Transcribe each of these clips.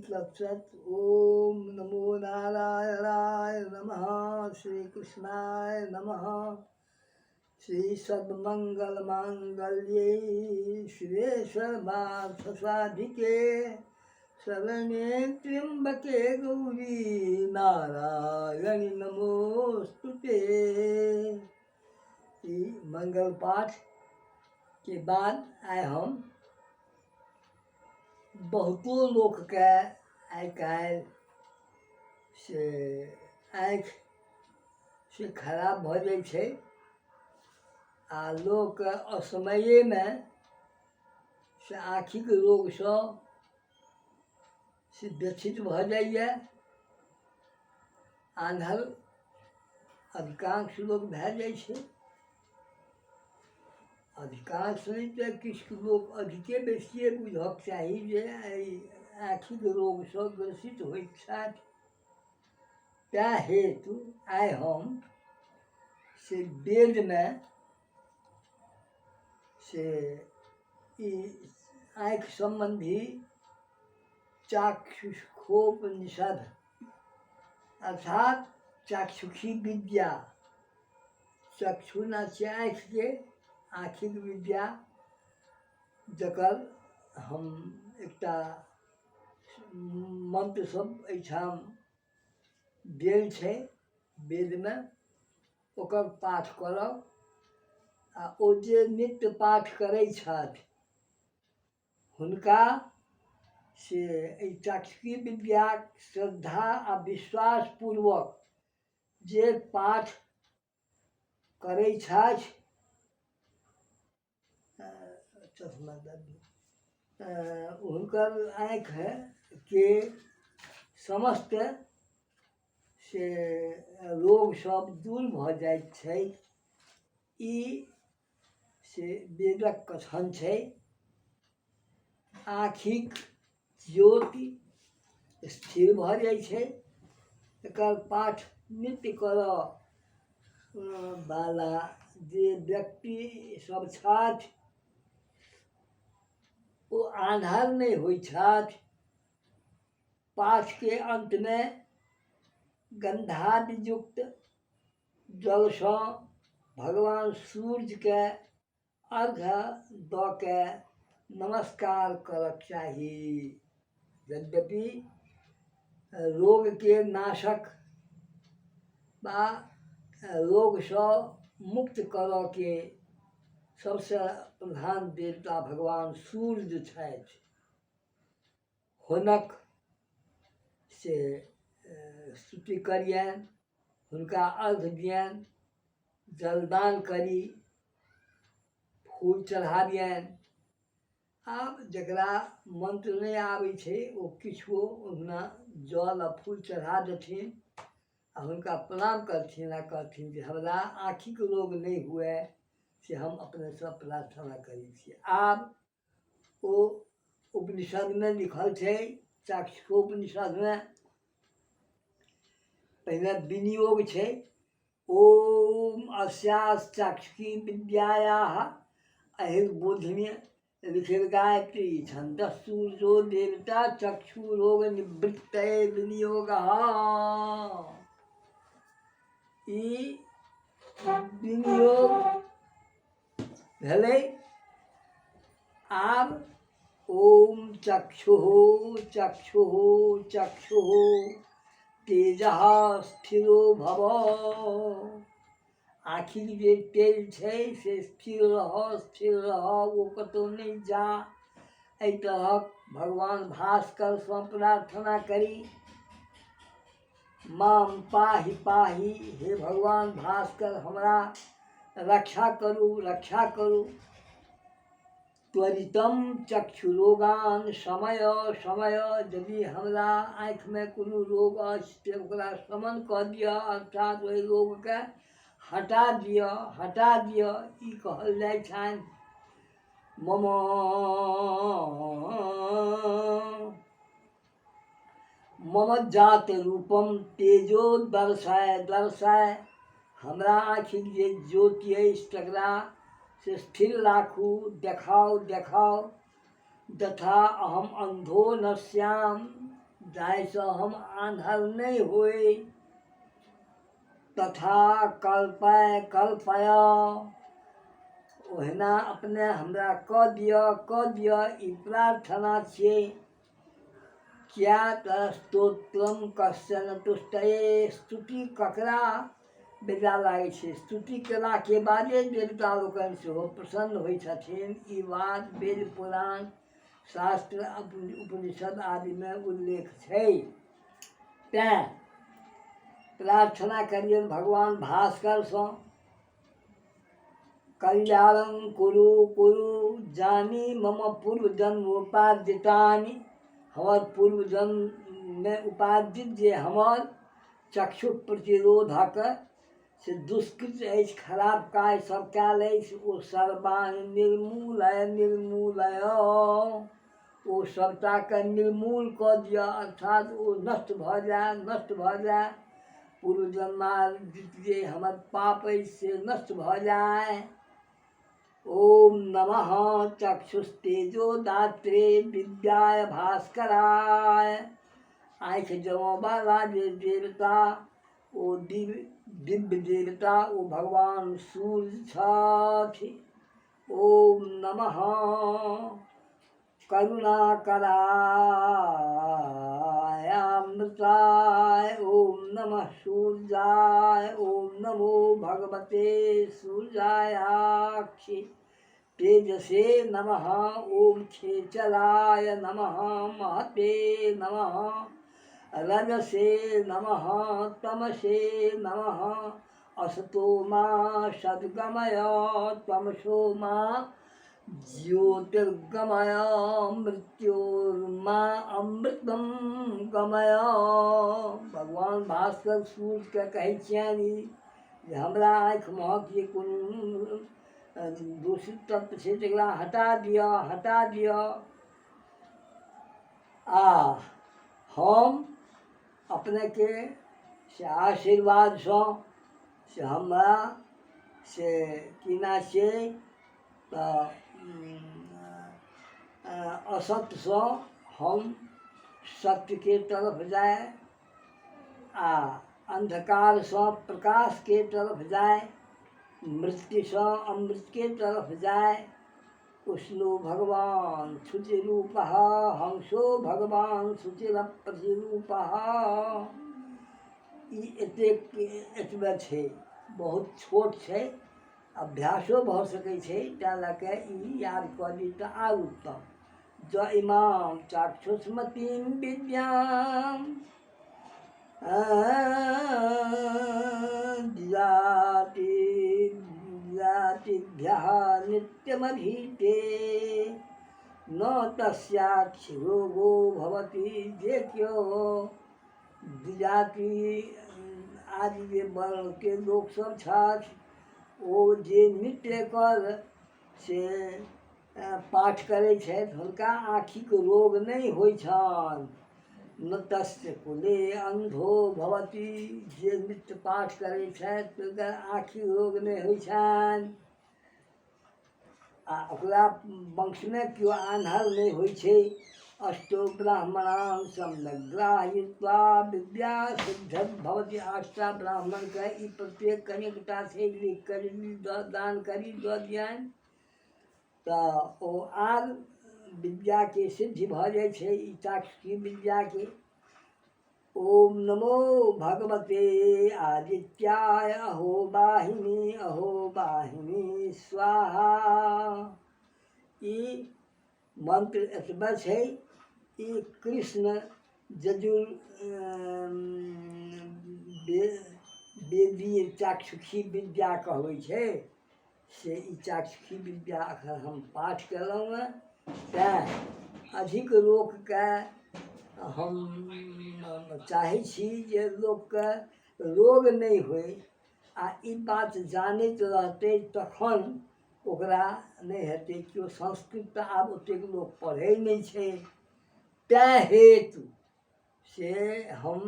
तत्सत्। ओम नमो नारायणाय नमः। श्री कृष्णाय नमः। श्री सद्मंगल मांगल्ये शिवे सर्वार्थ साधिके शरण्ये त्र्यंबके गौरी नारायणी नमोस्तुते। मंगल पाठ के बाद आए हम बहुतो लोक के आइ काल्हि से आँखि से खराब भऽ जाइ छै आ लोक असमयेमे से आँखिक रोगसँ से व्यथित भऽ जाइए। आन्हर अधिकांश लोक भए जाइ छै। अधिकांश नहीं तऽ किछु लोक अधिके बेसिए बुझक चाही जे एहि आँखिक रोगसँ ग्रसित होइत छथि। तैँ हेतु आइ हम से वेदमे से ई आँखि सम्बन्धी चाक्षुषोपनिषद अर्थात चाक्षुषी विद्या, चक्षु ना छै आँखिके, आँखिक विद्या जकर हम एकटा मंत्र सब एहिठाम देल छै वेदमे, ओकर पाठ करब। आ ओ जे नित्य पाठ करै छथि हुनका से एहि चाक्षुषी विद्याक श्रद्धा आ विश्वासपूर्वक जे पाठ करै छथि चश्मा हुनकर आँखिके समस्त से रोग सब दूर भऽ जाइत छै। ई से वेदक कथन छै। आँखिक ज्योति स्थिर भऽ जाइ छै। एकर पाठ नित्य करऽ वाला जे व्यक्ति सब छथि ओ आन्हर नहीं होइ छथि। पाठ के अंत में गंधादियुक्त जलसँ भगवान सूर्य के अर्घ्य दऽ के नमस्कार करक चाही। यद्यपि रोग के नाशक बा रोगसँ मुक्त करऽ के सबसे प्रधान देवता भगवान सूर्य छथि। हुनक से स्तुति करियनि, हुनका अर्घ्य दियनि, जलदान करी, फूल चढ़ाबियनि। आब जकरा मंत्र नहीं आबै छै ओ किछुओ ओहिना जल आ फूल चढ़ा देथिन आ हुनका प्रणाम करथिन आ कहथिन जे हमरा आँखिक रोग नहीं हुए से हम अपनेसँ प्रार्थना करै छी। आब ओ उपनिषदमे लिखल छै, चाक्षुषोपनिषदमे पहिने विनियोग छै। ओम अस्यास चाक्षुषी विद्यायाः अहिर्बोधनीय ऋषिर्गायत्री छन्दः सूर्यो देवता चक्षुरोग निवृत्तये विनियोगः। ई विनियोग भेलै। आब ओम चक्षुः चक्षुः चक्षुः तेजः स्थिरो भव। आँखिक जे तेज छै से स्थिर रह ओ कतौ नहीं जा। एहि तरहक भगवान भास्करसँ प्रार्थना करी। माम पाहि पाहि, हे भगवान भास्कर हमरा रक्षा करू रक्षा करू। त्वरितम चक्षुरोगान समय समय, यदि हमरा आँखिमे कोनो रोग अछि तऽ ओकरा शमन कऽ दिअ, अर्थात ओहि रोगके हटा दिअ ई कहल जाइ छनि। मम मम जात रूपम तेजो दर्शाय, हमरा आँखिक जे ज्योति अछि तकरा से स्थिर राखू, देखाउ। तथा अहम अंधो न श्याम, जाहिसँ हम आन्हर नहि होय। तथा कल्पय ओहिना अपने हमरा कऽ दिअ ई प्रार्थना छियै। क्या तऽ स्तोत्रम कश्चन तुष्टये, स्तुति ककरा बेजा लागै छै, स्तुति केलाके बादे देवता लोकनि सेहो प्रसन्न होइ छथिन। ई बात वेद पुराण शास्त्र उपनिषद आदिमे उल्लेख छै। तेँ प्रार्थना करियन भगवान भास्करसँ, कल्याणं कुरु कुरु जानी मम पूर्व जन्मोपार्जितानि। हमर पूर्व जन्म में उपार्जित जे हमर चक्षु प्रतिरोधक से दुष्कृत अछि, खराब काज सब कयल अछि, ओ सर्वान् निर्मूलय ओ सबटाके निर्मूल कऽ दिअ, अर्थात ओ नष्ट भऽ जाए। पूर्व जन्मार्जित जे हमर पाप अछि से नष्ट भऽ जाए। ओम नमः चक्षुस्तेजोदात्रे विद्याय भास्कराय। आँखि जमावाला जे देवता, ओ दिव्य देवता, ओ भगवान सूर्य छथि। ओम नमः करुणाकराय अमृताय। ओम नमः सूर्याय। ओम नमो भगवते सूर्यायाक्षि तेजसे नमः। ओम खेचराय नमः। महते नमः। रजसे नमः। तमसे नमः। असतो मा सद्गमय, तमसो मा ज्योतिर्गमय, मृत्योर्मा अमृतम गमय। भगवान भास्कर सूर्यके कहै छियनि जे हमरा आँखिमे जे कोनो दूषित तत्व छै तकरा हटा दिअ। आ हम अपनेके से आशीर्वादसँ से हमरा से की ना छियै तऽ असत्यसँ हम सत्यके तरफ जाए, आ अंधकारसँ प्रकाशके तरफ जाए, मृत्युसँ अमृतके तरफ जाए। उष्णो भगवान शुचिरूपः, हंसो भगवान शुचिरप्रतिरूपः। ई एतबे छै, बहुत छोट छै, अभ्यासो भऽ सकै छै। तैँ लऽ कऽ ई याद कऽ ली तऽ आओर उत्तम। ज इमां चाक्षुष्मतीं विद्यां जातिभ्यः नित्यमधीते, न तस्याक्षि रोगो भवति। जे केओ द्विजाति आदि जे वर्णके लोकसभ छथि, ओ जे नित्य एकर से पाठ करै छथि, हुनका आँखिके रोग नहि होइ छनि। न तस्य कुले अंधो भवति। जे नित्य पाठ करै छथि हुनकर आँखि रोग नहि होइ छनि, आ ओकरा वंशमे केओ आन्हर नहि होइ छै। अष्टो ब्राह्मणान् सम्यक् ग्राहयित्वा विद्या सिद्धिर्भवति। 8टा ब्राह्मणके ई प्रत्येक कनिकटा छै लिख कऽ दान करी दऽ दियनि तऽ ओ आर विद्याके सिद्धि भऽ जाइ छै, ई चाक्षुषी विद्याके। ओम नमो भगवते आदित्याय अहो वाहिनी स्वाहा। ई मंत्र एतबे छै। ई कृष्ण वेदीय चाक्षुषी विद्या कहबै छै से। ई चाक्षुषी विद्या अखन हम पाठ केलहुँ हेँ, तैँ अधिक लोकके हम चाहै छी जे लोकके रोग नहि होइ। आ ई बात जानैत रहतै तखन ओकरा नहि हेतै। केओ संस्कृत तऽ आब ओतेक लोक पढ़ै नहि छै, तैँ हेतु से हम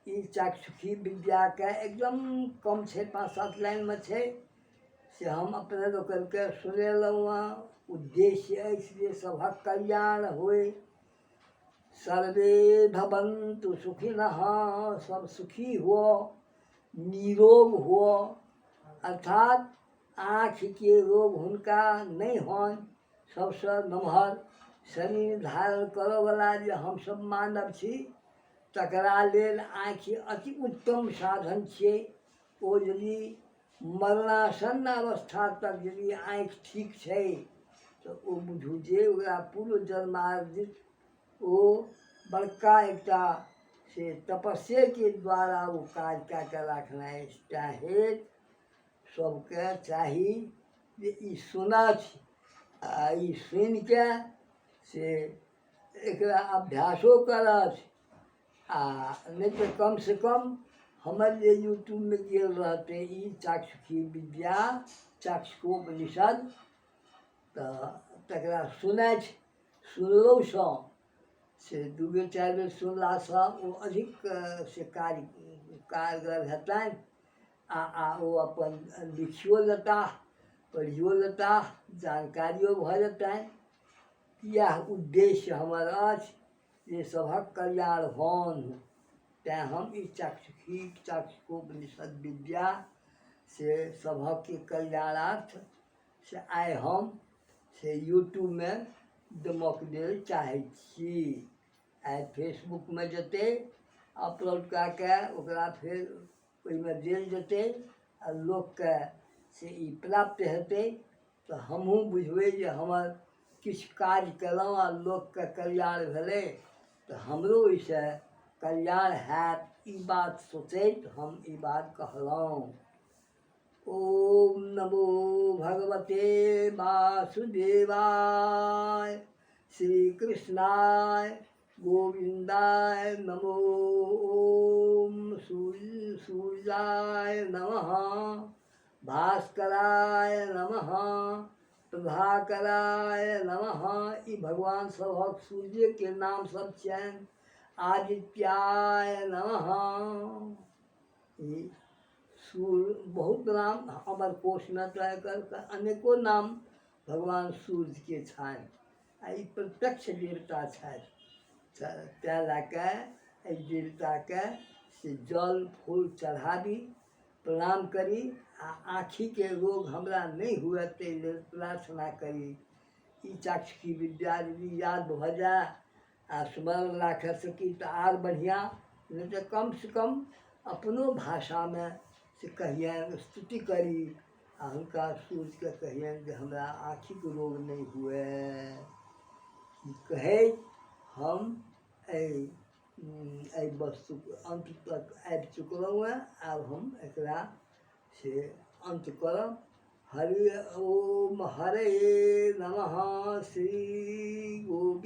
ई चाक्षुषी विद्याके एकदम कम छै, 5-7 लाइनमे छै, से हम अपने लोकनिके सुनेलहुँ हेँ। उद्देश्य अछि जे सभक कल्याण होइ, सर्वे भवन्तु सुखिनः, सब सुखी हो, निरोग हो, अर्थात आँख के रोग हुनका नहीं हों। सबसे नमहर शरीर धारण करऽ वाला जे हमसब मानव छी तकरा लेल आँखि अति उत्तम साधन छियै। ओ यदि मरणासन्न अवस्था तक यदि आँखि ठीक छै तऽ ओ बुझू जे ओकरा पूर्व जन्मार्जित ओ बड़का एकटा से तपस्या के द्वारा वो काज कए कऽ राखनाइ चाहे। सबके चाही जे ई सुनथि आ ई सुनि के से एकरा अभ्यासो करथि, आ नहीं तो कम से कम हमर जे यूट्यूब में गेल रहते ई चाक्षुषी विद्या चाक्षुषोपनिषद तकरा सुनथि। सुनलहुँ से दू बेर चारि बेर सुनलासँ ओ अधिक से कारगर हेतनि। आ ओ अपन लिखियो लेता, पढ़ियो लेता, जानकारियो भऽ जेतनि। यह उद्देश्य हमर अछि जे सभक कल्याण होन। तैँ हम ई चाक्षुषोपनिषद विद्या से सभक के कल्याणार्थ से आइ हम से यूट्यूब में दमक देल चाहै छी। आइ फेसबुक में जेतै अपलोड कए के ओकरा फेर ओहिमे देल जेतै आ लोकके से ई प्राप्त हेतै तऽ हमहूँ बुझबै जे हमर किछु काज केलहुँ आ लोकके कल्याण भेलै तऽ हमरो ओहिसँ कल्याण हैत। ई बात सोचैत हम ई बात कहलहुँ। ओम नमो भगवते वासुदेवाय, श्री कृष्णाय गोविंदाय नमो। ओम सूर्याय नमः, भास्कराय नमः, प्रभाकराय नमः। ई भगवान सभक सूर्य के नाम सब छनि। आदित्याय नमः। ई सूर्य बहुत नाम अमर कोश में तो एकर अनेको नाम भगवान सूर्य के छनि। आ ई प्रत्यक्ष देवता छथि। तैँ लए कऽ एहि देवताके से जल फूल चढ़ाबी, प्रणाम करी आ आँखि के रोग हमरा नहीं हुए ताहि लेल प्रार्थना करी। ई चाक्षुषी विद्या यदि याद भऽ जाए आ स्मरण राख सकी तऽ आर बढ़िया, नहीं तो कम से कम अपनो भाषा में से कहियनि, स्तुति करी आ हुनका सूर्य के कहियनि जे हमरा आँखिक रोग नहीं हुए। कहैत हम एहि वस्तु अंत तक आबि चुकलहुँ हैं। आब हम एकरा से अंत करब। हरि ओम हरे नमः। श्री गोविंद।